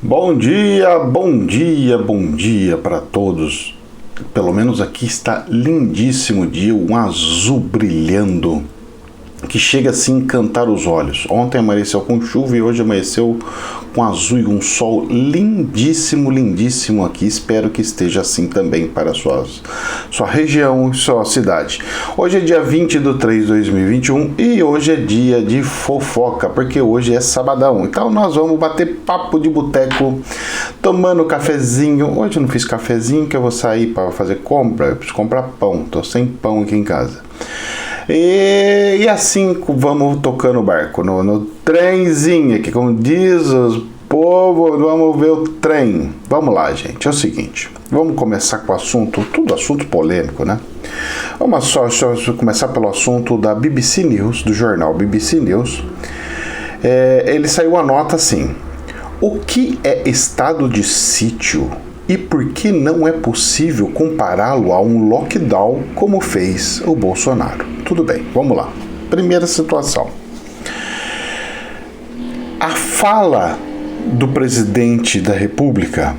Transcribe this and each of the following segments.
Bom dia, bom dia, bom dia para todos. Pelo menos aqui está lindíssimo dia, um azul brilhando, que chega assim a encantar os olhos. Ontem amanheceu com chuva e hoje amanheceu com azul e um sol lindíssimo, lindíssimo aqui. Espero que esteja assim também para sua região e sua cidade. Hoje é dia 20/3/2021 e hoje é dia de fofoca, porque hoje é sabadão. Então nós vamos bater papo de boteco, tomando cafezinho. Hoje eu não fiz cafezinho, que eu vou sair para fazer compra. Eu preciso comprar pão, tô sem pão aqui em casa. E assim vamos tocando o barco, no trenzinho aqui, como diz os povo, vamos ver o trem. Vamos lá, gente, é o seguinte, vamos começar com o assunto, tudo assunto polêmico, né? Vamos só começar pelo assunto da BBC News, do jornal BBC News. Ele saiu uma nota assim: o que é estado de sítio? E por que não é possível compará-lo a um lockdown como fez o Bolsonaro? Tudo bem, vamos lá. Primeira situação. A fala do presidente da República,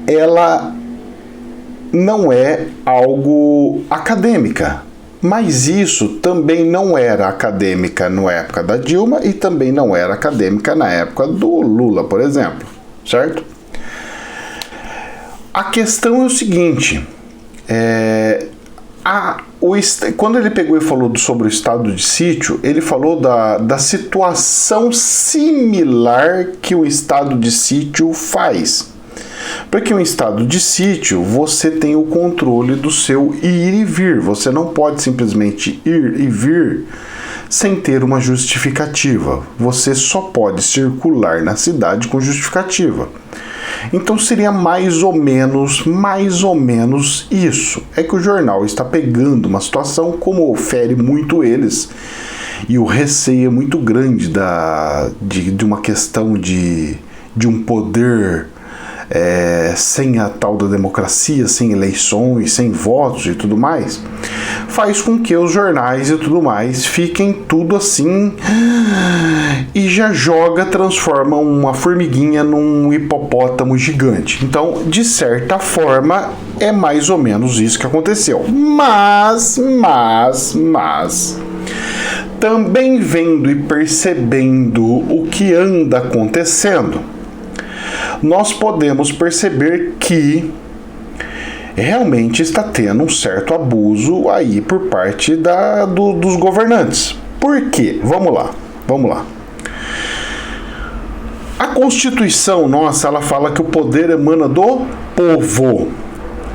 ela não é algo acadêmica. Mas isso também não era acadêmica na época da Dilma e também não era acadêmica na época do Lula, por exemplo. Certo? A questão é o seguinte, quando ele pegou e falou sobre o estado de sítio, ele falou da situação similar que o estado de sítio faz. Porque um estado de sítio, você tem o controle do seu ir e vir, você não pode simplesmente ir e vir sem ter uma justificativa, você só pode circular na cidade com justificativa. Então seria mais ou menos isso. É que o jornal está pegando uma situação, como fere muito eles, e o receio é muito grande de uma questão de um poder sem a tal da democracia, sem eleições, sem votos e tudo mais, faz com que os jornais e tudo mais fiquem tudo assim e já transforma uma formiguinha num hipopótamo gigante. Então, de certa forma, é mais ou menos isso que aconteceu. Mas, também vendo e percebendo o que anda acontecendo, nós podemos perceber que realmente está tendo um certo abuso aí por parte dos governantes. Por quê? Vamos lá. A Constituição nossa, ela fala que o poder emana do povo.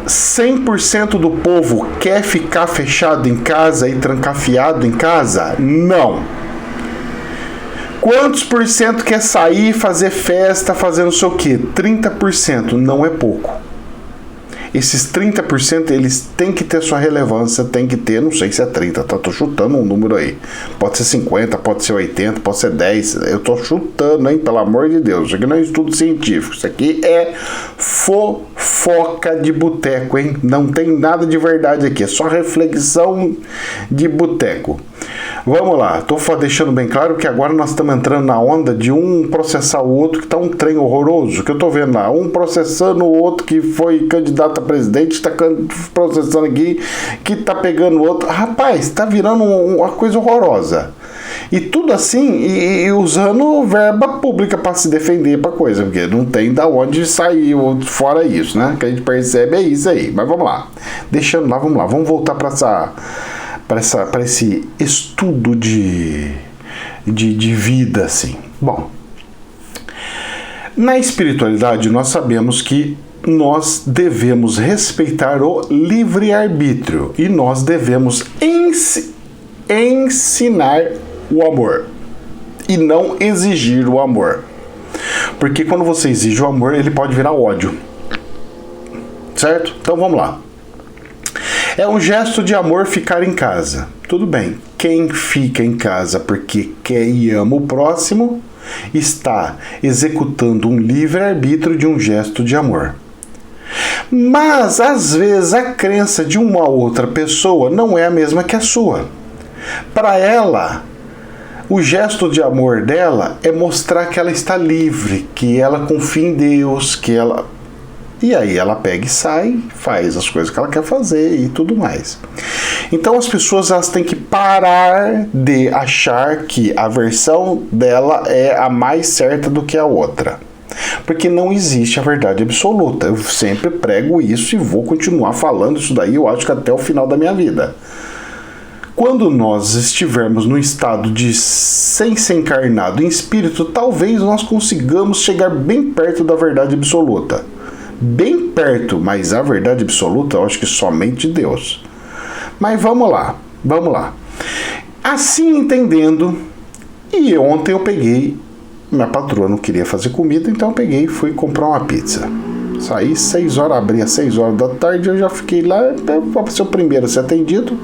100% do povo quer ficar fechado em casa e trancafiado em casa? Não. Quantos por cento quer sair, fazer festa, fazer não sei o quê? 30%, não é pouco. Esses 30%, eles têm que ter sua relevância, tem que ter, não sei se é 30, tô chutando um número aí. Pode ser 50, pode ser 80, pode ser 10, eu tô chutando, hein, pelo amor de Deus. Isso aqui não é estudo científico, isso aqui é fofoca de boteco, hein? Não tem nada de verdade aqui, é só reflexão de boteco. Vamos lá, tô deixando bem claro que agora nós estamos entrando na onda de um processar o outro, que tá um trem horroroso, que eu tô vendo lá, um processando o outro que foi candidato a presidente, tá processando aqui, que tá pegando o outro. Rapaz, tá virando uma coisa horrorosa. E tudo assim, e usando verba pública para se defender pra coisa, porque não tem da onde sair fora isso, né? Que a gente percebe é isso aí. Mas vamos lá, deixando lá, vamos voltar para esse estudo de vida, assim. Bom, na espiritualidade nós sabemos que nós devemos respeitar o livre-arbítrio e nós devemos ensinar o amor e não exigir o amor. Porque quando você exige o amor, ele pode virar ódio. Certo? Então vamos lá. É um gesto de amor ficar em casa. Tudo bem. Quem fica em casa porque quer e ama o próximo está executando um livre-arbítrio de um gesto de amor. Mas, às vezes, a crença de uma outra pessoa não é a mesma que a sua. Para ela, O gesto de amor dela é mostrar que ela está livre, que ela confia em Deus, que ela... E aí ela pega e sai, faz as coisas que ela quer fazer e tudo mais. Então as pessoas elas têm que parar de achar que a versão dela é a mais certa do que a outra. Porque não existe a verdade absoluta. Eu sempre prego isso e vou continuar falando isso daí, eu acho que até o final da minha vida. Quando nós estivermos no estado de sem ser encarnado em espírito, talvez nós consigamos chegar bem perto da verdade absoluta. Bem perto, mas a verdade absoluta eu acho que somente Deus. Mas vamos lá. Assim entendendo, e ontem eu peguei, minha patroa não queria fazer comida, então eu peguei e fui comprar uma pizza. Saí 6 horas, abri às 6 horas da tarde, eu já fiquei lá, para ser o primeiro a ser atendido.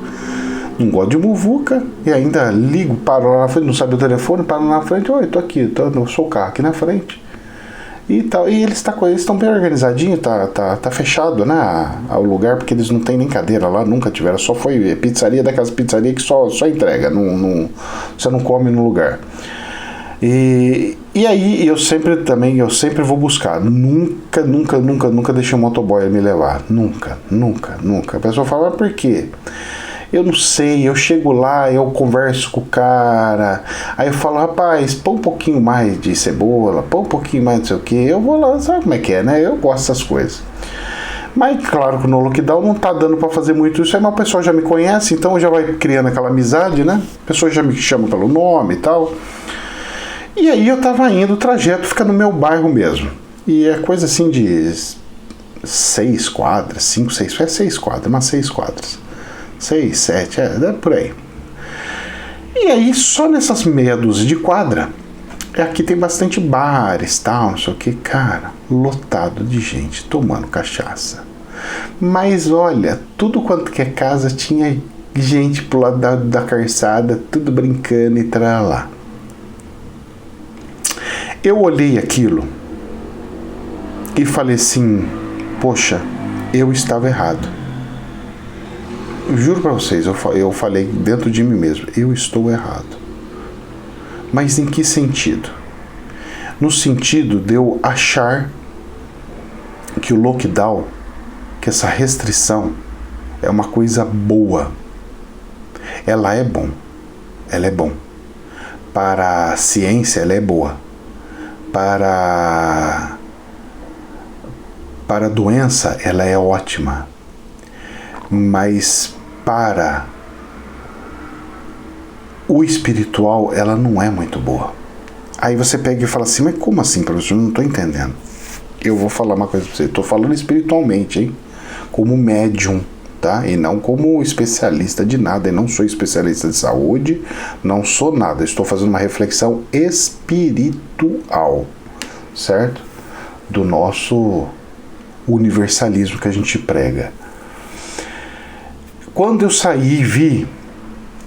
Não gosto de muvuca, e ainda ligo, paro lá na frente, não sabe o telefone, paro lá na frente, oi, tô aqui, eu sou o carro aqui na frente. E tal, e eles estão bem organizadinhos, tá fechado, né, o lugar, porque eles não tem nem cadeira lá, nunca tiveram, só foi pizzaria daquelas pizzarias que só entrega, você não come no lugar. E aí eu sempre vou buscar, nunca deixei o motoboy me levar, nunca. A pessoa fala, por quê? Eu não sei, eu chego lá, eu converso com o cara, aí eu falo, rapaz, põe um pouquinho mais de cebola, põe um pouquinho mais de não sei o que, eu vou lá, sabe como é que é, né? Eu gosto dessas coisas. Mas claro que no lockdown não tá dando pra fazer muito isso, aí uma pessoa já me conhece, então já vai criando aquela amizade, né? A pessoa já me chama pelo nome e tal. E aí eu tava indo, o trajeto fica no meu bairro mesmo. E é coisa assim de 6 quadras, 5, 6, 6 quadras, umas 6 quadras. 6, 7, é por aí. E aí, só nessas meia dúzia de quadra, aqui tem bastante bares, tal, não sei o que, cara, lotado de gente tomando cachaça. Mas olha, tudo quanto que é casa tinha gente pro lado da calçada, tudo brincando e tralá. Eu olhei aquilo e falei assim, poxa, eu estava errado. Eu juro pra vocês, eu falei dentro de mim mesmo, eu estou errado. Mas em que sentido? No sentido de eu achar que o lockdown, que essa restrição é uma coisa boa. Ela é bom. Para a ciência, ela é boa. Para a doença, ela é ótima. Mas para o espiritual, ela não é muito boa. Aí você pega e fala assim, mas como assim, professor? Eu não estou entendendo. Eu vou falar uma coisa para você. Estou falando espiritualmente, hein? Como médium, tá? E não como especialista de nada. Eu não sou especialista de saúde, não sou nada. Estou fazendo uma reflexão espiritual, certo? Do nosso universalismo que a gente prega. Quando eu saí e vi,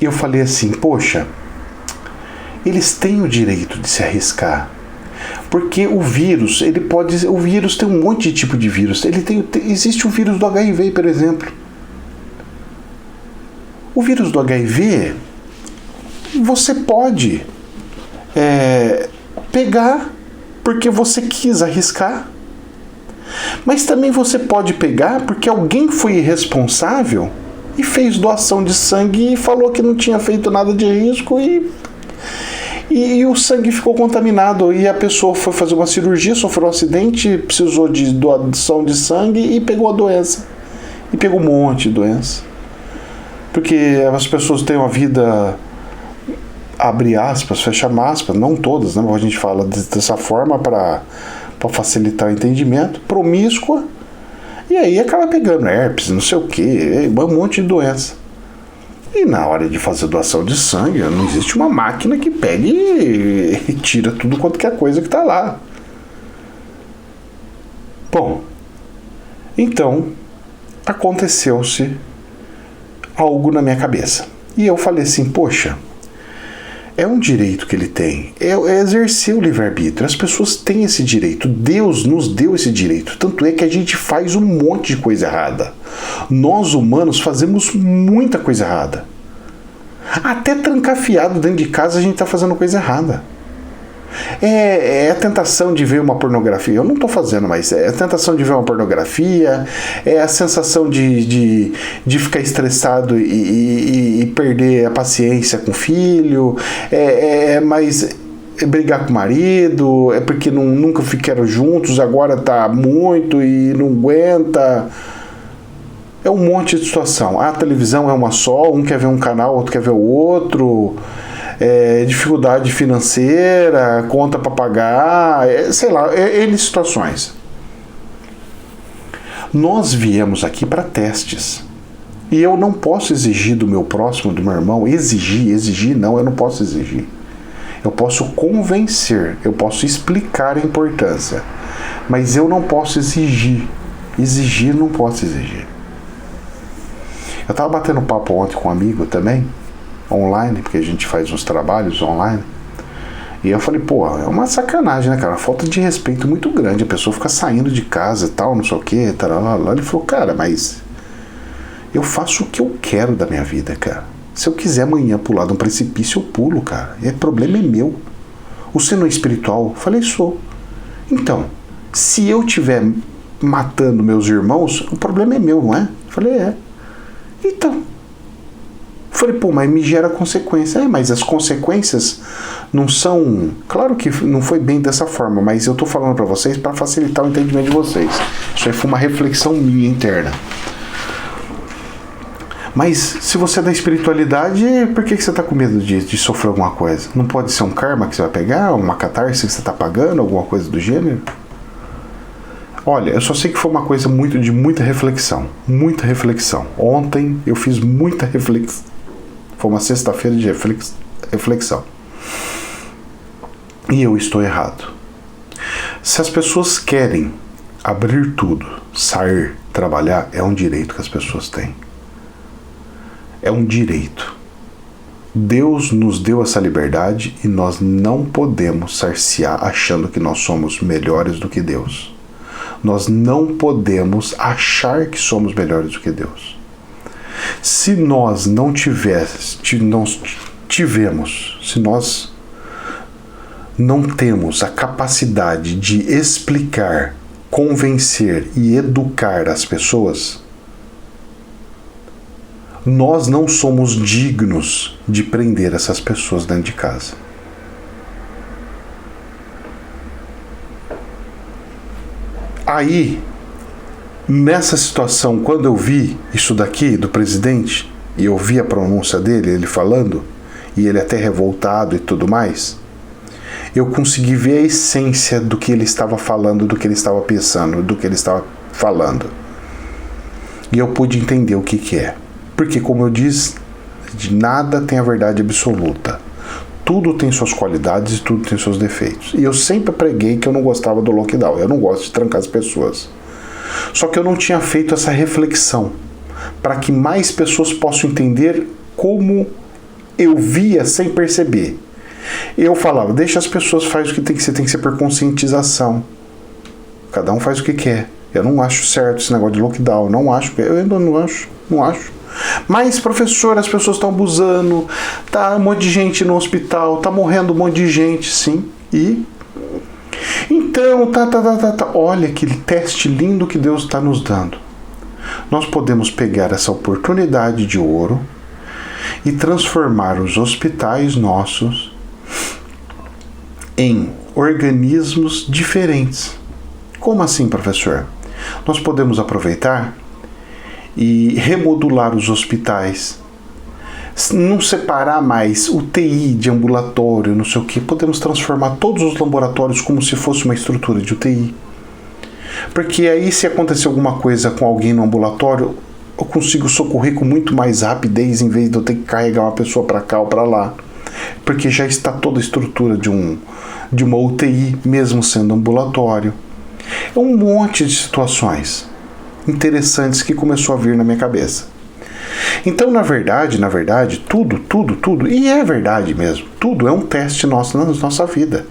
eu falei assim, poxa, eles têm o direito de se arriscar. Porque o vírus, o vírus tem um monte de tipo de vírus. Existe o vírus do HIV, por exemplo. O vírus do HIV, você pode pegar porque você quis arriscar. Mas também você pode pegar porque alguém foi irresponsável e fez doação de sangue e falou que não tinha feito nada de risco e o sangue ficou contaminado e a pessoa foi fazer uma cirurgia, sofreu um acidente, precisou de doação de sangue e pegou a doença. E pegou um monte de doença. Porque as pessoas têm uma vida, abre aspas, fecha aspas, não todas, né? A gente fala dessa forma para facilitar o entendimento, promíscua. E aí acaba pegando herpes, não sei o que, um monte de doença. E na hora de fazer doação de sangue, não existe uma máquina que pegue e tira tudo quanto que é coisa que está lá. Bom, então aconteceu-se algo na minha cabeça. E eu falei assim, poxa, é um direito que ele tem, é exercer o livre-arbítrio. As pessoas têm esse direito, Deus nos deu esse direito, tanto é que a gente faz um monte de coisa errada. Nós humanos fazemos muita coisa errada. Até trancafiado dentro de casa a gente está fazendo coisa errada. É a tentação de ver uma pornografia. Eu não estou fazendo, mas é a tentação de ver uma pornografia, é a sensação de ficar estressado e perder a paciência com o filho, mas brigar com o marido, é porque nunca ficaram juntos, agora tá muito e não aguenta. É um monte de situação. A televisão é uma só, um quer ver um canal, outro quer ver o outro. Dificuldade financeira, conta para pagar, sei lá, N situações. Nós viemos aqui para testes. E eu não posso exigir do meu próximo, do meu irmão, exigir não, eu não posso exigir. Eu posso convencer, eu posso explicar a importância, mas eu não posso exigir. Exigir, não posso exigir. Eu estava batendo papo ontem com um amigo também, online, porque a gente faz uns trabalhos online, e eu falei, pô, é uma sacanagem, né, cara, uma falta de respeito muito grande, a pessoa fica saindo de casa e tal, não sei o que, taralá. Ele falou, cara, mas eu faço o que eu quero da minha vida, cara. Se eu quiser amanhã pular de um precipício, eu pulo, cara, o problema é meu. Você não é espiritual? Eu falei, sou. Então, se eu estiver matando meus irmãos, o problema é meu, não é? Eu falei, então. Falei, pô, mas me gera consequência. Mas as consequências não são... Claro que não foi bem dessa forma, mas eu tô falando para vocês para facilitar o entendimento de vocês. Isso aí foi uma reflexão minha interna. Mas se você é da espiritualidade, por que você tá com medo de sofrer alguma coisa? Não pode ser um karma que você vai pegar, uma catarse que você tá pagando, alguma coisa do gênero? Olha, eu só sei que foi uma coisa de muita reflexão. Muita reflexão. Ontem eu fiz muita reflexão. Foi uma sexta-feira de reflexão. E eu estou errado. Se as pessoas querem abrir tudo, sair, trabalhar, é um direito que as pessoas têm. É um direito. Deus nos deu essa liberdade e nós não podemos cercear achando que nós somos melhores do que Deus. Nós não podemos achar que somos melhores do que Deus. Se nós se nós não temos a capacidade de explicar, convencer e educar as pessoas, nós não somos dignos de prender essas pessoas dentro de casa. Aí, nessa situação, quando eu vi isso daqui do presidente, e eu vi a pronúncia dele, ele falando, e ele até revoltado e tudo mais, eu consegui ver a essência do que ele estava falando, do que ele estava pensando, do que ele estava falando. E eu pude entender o que é. Porque, como eu disse, de nada tem a verdade absoluta. Tudo tem suas qualidades e tudo tem seus defeitos. E eu sempre preguei que eu não gostava do lockdown. Eu não gosto de trancar as pessoas. Só que eu não tinha feito essa reflexão para que mais pessoas possam entender como eu via sem perceber. Eu falava, deixa as pessoas fazerem o que tem que ser por conscientização. Cada um faz o que quer. Eu não acho certo esse negócio de lockdown. Não acho. Eu ainda não acho. Mas, professor, as pessoas estão abusando, tá um monte de gente no hospital, tá morrendo um monte de gente, sim. E então, olha que teste lindo que Deus está nos dando. Nós podemos pegar essa oportunidade de ouro e transformar os hospitais nossos em organismos diferentes. Como assim, professor? Nós podemos aproveitar e remodular os hospitais, não separar mais UTI de ambulatório, não sei o que. Podemos transformar todos os laboratórios como se fosse uma estrutura de UTI, porque aí, se acontecer alguma coisa com alguém no ambulatório, eu consigo socorrer com muito mais rapidez, em vez de eu ter que carregar uma pessoa para cá ou para lá, porque já está toda a estrutura de uma UTI, mesmo sendo ambulatório. É um monte de situações interessantes que começou a vir na minha cabeça. Então, na verdade, tudo, e é verdade mesmo, tudo é um teste nosso na nossa vida.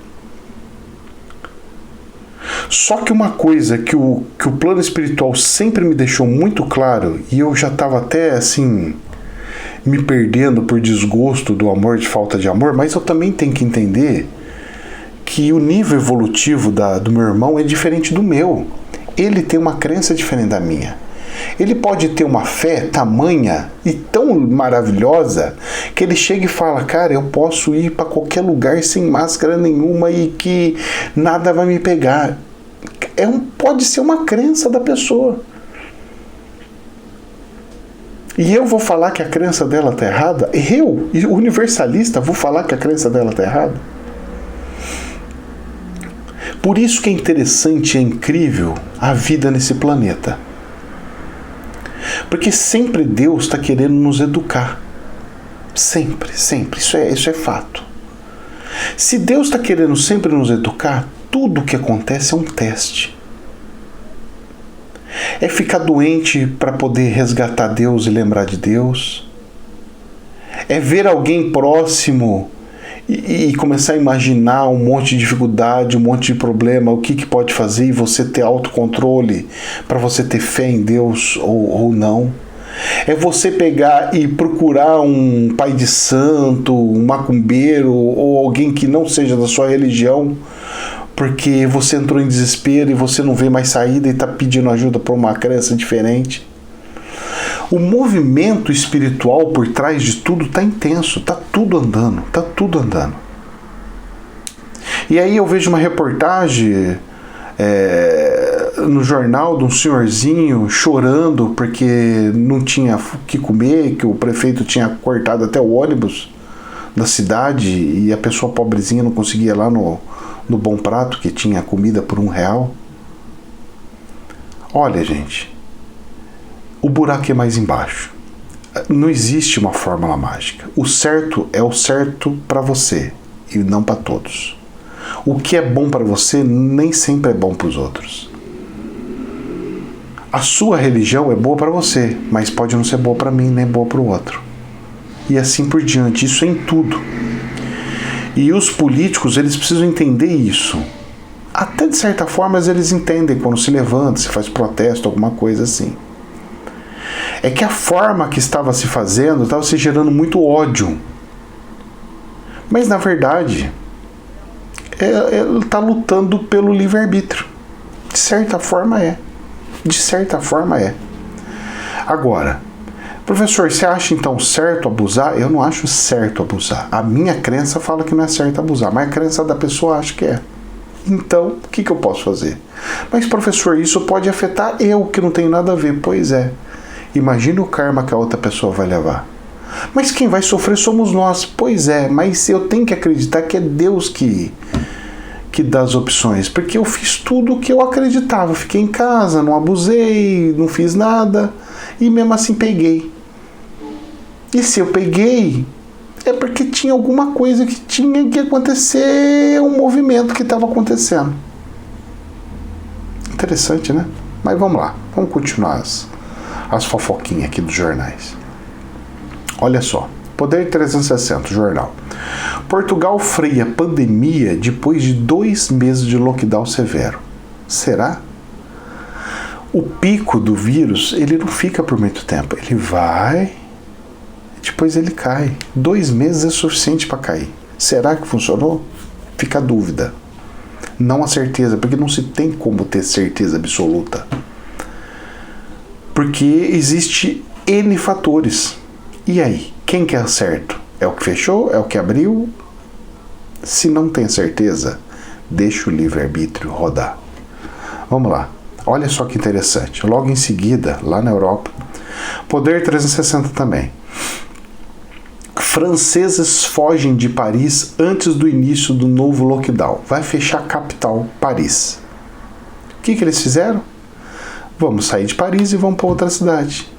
Só que uma coisa que o plano espiritual sempre me deixou muito claro, e eu já estava até assim, me perdendo por desgosto do amor, de falta de amor, mas eu também tenho que entender que o nível evolutivo do meu irmão é diferente do meu. Ele tem uma crença diferente da minha. Ele pode ter uma fé tamanha e tão maravilhosa que ele chega e fala, cara, eu posso ir para qualquer lugar sem máscara nenhuma e que nada vai me pegar. Pode ser uma crença da pessoa. E eu vou falar que a crença dela está errada? Eu, universalista, vou falar que a crença dela está errada? Por isso que é interessante e é incrível a vida nesse planeta. Porque sempre Deus está querendo nos educar. Sempre, sempre. Isso é fato. Se Deus está querendo sempre nos educar, tudo o que acontece é um teste. É ficar doente para poder resgatar Deus e lembrar de Deus. É ver alguém próximo e começar a imaginar um monte de dificuldade, um monte de problema, o que pode fazer e você ter autocontrole para você ter fé em Deus ou não. É você pegar e procurar um pai de santo, um macumbeiro ou alguém que não seja da sua religião, porque você entrou em desespero e você não vê mais saída e está pedindo ajuda para uma crença diferente. O movimento espiritual por trás de tudo está intenso, está tudo andando, está tudo andando. E aí eu vejo uma reportagem no jornal de um senhorzinho chorando porque não tinha o que comer, que o prefeito tinha cortado até o ônibus da cidade e a pessoa pobrezinha não conseguia ir lá no Bom Prato, que tinha comida por R$1. Olha, gente, o buraco é mais embaixo. Não existe uma fórmula mágica. O certo é o certo para você e não para todos. O que é bom para você nem sempre é bom para os outros. A sua religião é boa para você, mas pode não ser boa para mim, nem boa para o outro. E assim por diante. Isso é em tudo. E os políticos, eles precisam entender isso. Até de certa forma eles entendem quando se levanta, se faz protesto, alguma coisa assim. É que a forma que estava se fazendo estava se gerando muito ódio. Mas na verdade, ele está lutando pelo livre-arbítrio. De certa forma é. De certa forma é. Agora, professor, você acha então certo abusar? Eu não acho certo abusar. A minha crença fala que não é certo abusar, mas a crença da pessoa acha que é. Então, o que eu posso fazer? Mas professor, isso pode afetar eu, que não tenho nada a ver. Pois é. Imagine o karma que a outra pessoa vai levar. Mas quem vai sofrer somos nós. Pois é, mas eu tenho que acreditar que é Deus que dá as opções. Porque eu fiz tudo o que eu acreditava. Fiquei em casa, não abusei, não fiz nada. E mesmo assim peguei. E se eu peguei, é porque tinha alguma coisa que tinha que acontecer, um movimento que estava acontecendo. Interessante, né? Mas vamos lá, vamos continuar as fofoquinhas aqui dos jornais. Olha só, Poder 360, jornal. Portugal freia pandemia depois de 2 meses de lockdown severo. Será? O pico do vírus, ele não fica por muito tempo. Ele vai, depois ele cai. 2 meses é suficiente para cair. Será que funcionou? Fica a dúvida. Não a certeza, porque não se tem como ter certeza absoluta. Porque existe N fatores. E aí, quem que é certo? É o que fechou? É o que abriu? Se não tem certeza, deixa o livre-arbítrio rodar. Vamos lá. Olha só que interessante. Logo em seguida, lá na Europa, Poder 360 também. Franceses fogem de Paris antes do início do novo lockdown. Vai fechar a capital, Paris. O que eles fizeram? Vamos sair de Paris e vamos para outra cidade.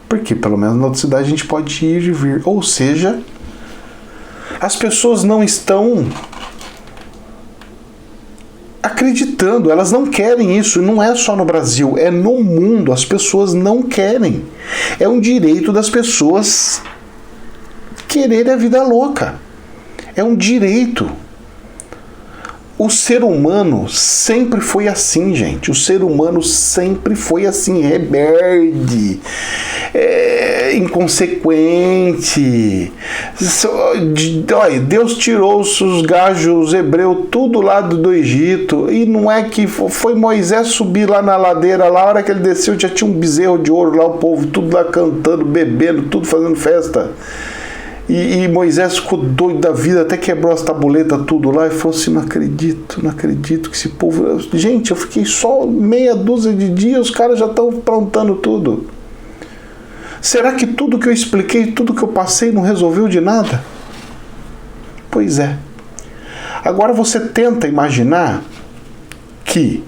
Porque pelo menos na outra cidade a gente pode ir e vir. Ou seja, as pessoas não estão acreditando, elas não querem isso. Não é só no Brasil, é no mundo. As pessoas não querem. É um direito das pessoas querer a vida louca. É um direito. o ser humano sempre foi assim, gente. O ser humano sempre foi assim, rebelde, inconsequente. Deus tirou os gajos hebreus tudo lá do Egito, e não é que foi Moisés subir lá na ladeira, lá, a hora que ele desceu já tinha um bezerro de ouro lá, o povo tudo lá cantando, bebendo, tudo fazendo festa. E Moisés ficou doido da vida, até quebrou as tabuletas tudo lá e falou assim: não acredito que esse povo... Gente, eu fiquei só meia dúzia de dias, os caras já estão aprontando tudo. Será que tudo que eu expliquei, tudo que eu passei não resolveu de nada? Pois é. Agora você tenta imaginar que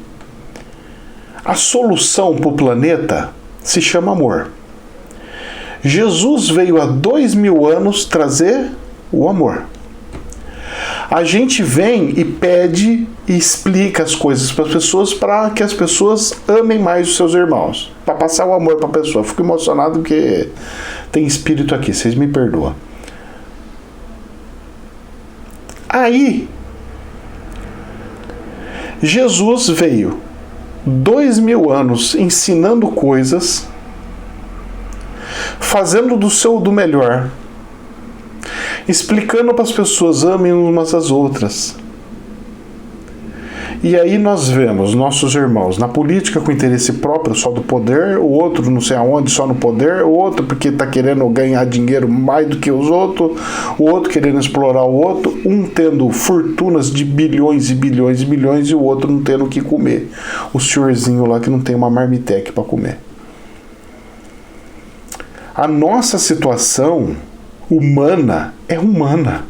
a solução para o planeta se chama amor. Jesus veio há 2000 anos trazer o amor. A gente vem e pede e explica as coisas para as pessoas, para que as pessoas amem mais os seus irmãos, para passar o amor para a pessoa. Fico emocionado porque tem espírito aqui, vocês me perdoam. Aí, Jesus veio 2000 anos ensinando coisas, fazendo do melhor, explicando para as pessoas: amem umas às outras. E aí nós vemos nossos irmãos na política com interesse próprio, só do poder, o outro não sei aonde, só no poder, o outro porque está querendo ganhar dinheiro mais do que os outros, o outro querendo explorar o outro, um tendo fortunas de bilhões e bilhões e bilhões e o outro não tendo o que comer. O senhorzinho lá que não tem uma marmitex para comer. A nossa situação humana é humana.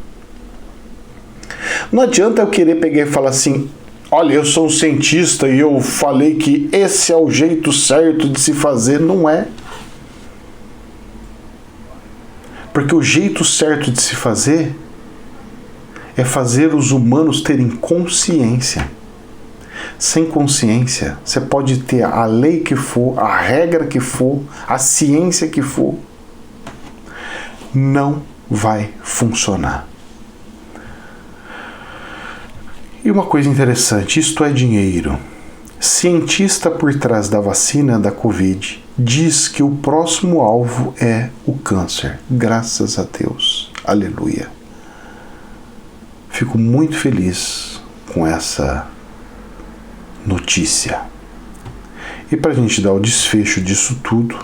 Não adianta eu querer pegar e falar assim: olha, eu sou um cientista e eu falei que esse é o jeito certo de se fazer. Não é. Porque o jeito certo de se fazer é fazer os humanos terem consciência. Sem consciência, você pode ter a lei que for, a regra que for, a ciência que for, não vai funcionar. E uma coisa interessante, isto é dinheiro. Cientista por trás da vacina da Covid diz que o próximo alvo é o câncer. Graças a Deus. Aleluia. Fico muito feliz com essa notícia. E para a gente dar o desfecho disso tudo,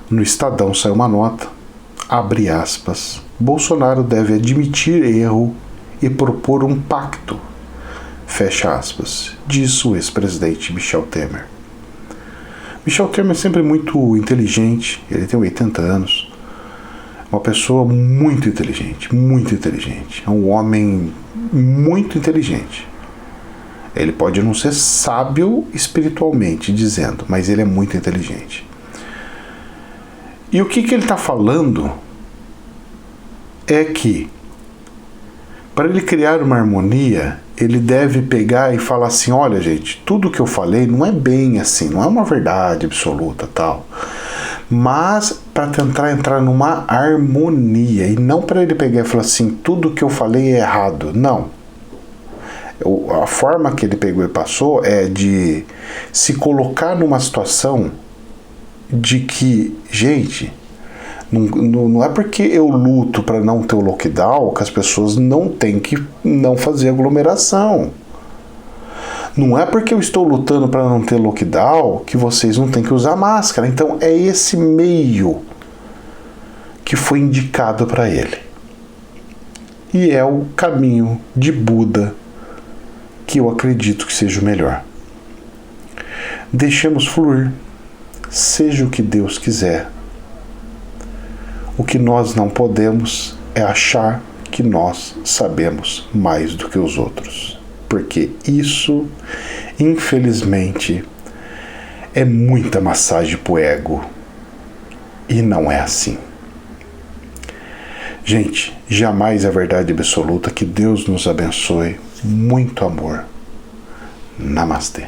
no Estadão saiu uma nota, abre aspas: Bolsonaro deve admitir erro e propor um pacto, fecha aspas, diz o ex-presidente Michel Temer. Michel Temer é sempre muito inteligente, ele tem 80 anos, uma pessoa muito inteligente, é um homem muito inteligente. Ele pode não ser sábio espiritualmente dizendo, mas ele é muito inteligente. E o que ele está falando é que, para ele criar uma harmonia, ele deve pegar e falar assim: olha, gente, tudo que eu falei não é bem assim, não é uma verdade absoluta, tal. Mas para tentar entrar numa harmonia, e não para ele pegar e falar assim: tudo que eu falei é errado. Não. A forma que ele pegou e passou é de se colocar numa situação de que, gente, não é porque eu luto para não ter o lockdown que as pessoas não têm que não fazer aglomeração. Não é porque eu estou lutando para não ter lockdown que vocês não têm que usar máscara. Então é esse meio que foi indicado para ele. E é o caminho de Buda que eu acredito que seja o melhor. Deixemos fluir, seja o que Deus quiser. O que nós não podemos é achar que nós sabemos mais do que os outros, porque isso, infelizmente, é muita massagem pro ego, e não é assim. Gente, jamais é verdade absoluta. Que Deus nos abençoe. Muito amor. Namastê.